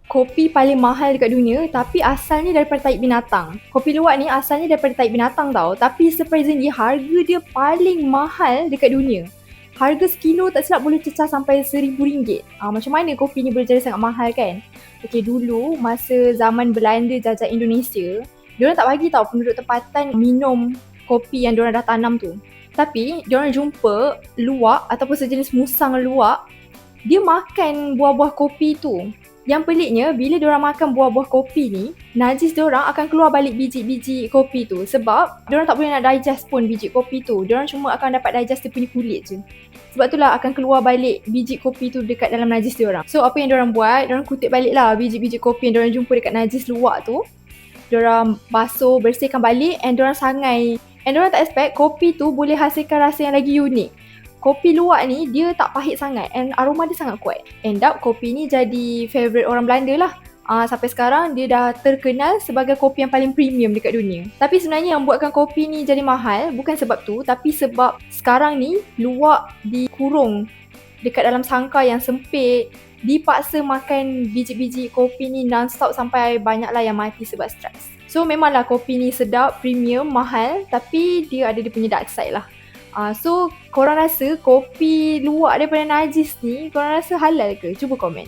kopi paling mahal dekat dunia tapi asalnya daripada tahi binatang. Kopi luwak ni asalnya daripada tahi binatang tau, tapi surprisingly harga dia paling mahal dekat dunia. Harga sekilo tak silap boleh cecah sampai RM1,000. Macam mana kopi ni boleh jadi sangat mahal kan? Okay, dulu masa zaman Belanda jajah Indonesia, diorang tak bagi tau penduduk tempatan minum kopi yang diorang dah tanam tu. Tapi diorang jumpa luwak ataupun sejenis musang luwak, dia makan buah-buah kopi tu. Yang peliknya, bila diorang makan buah-buah kopi ni, najis diorang akan keluar balik biji-biji kopi tu. Sebab diorang tak boleh nak digest pun biji kopi tu. Diorang cuma akan dapat digest dia punya kulit je. Sebab itulah akan keluar balik biji kopi tu dekat dalam najis diorang. So apa yang diorang buat, diorang kutip balik lah biji-biji kopi yang diorang jumpa dekat najis luwak tu. Diorang basuh, bersihkan balik and diorang sangai. And diorang tak expect kopi tu boleh hasilkan rasa yang lagi unik. Kopi luwak ni dia tak pahit sangat and aroma dia sangat kuat. End up kopi ni jadi favourite orang Belanda lah. Sampai sekarang dia dah terkenal sebagai kopi yang paling premium dekat dunia. Tapi sebenarnya yang buatkan kopi ni jadi mahal bukan sebab tu, tapi sebab sekarang ni luwak dikurung dekat dalam sangkar yang sempit, dipaksa makan biji-biji kopi ni non-stop sampai banyaklah yang mati sebab stres. So memanglah kopi ni sedap, premium, mahal, tapi dia ada dia punya dark side lah. So korang rasa kopi luwak daripada najis ni, korang rasa halal ke? Cuba komen.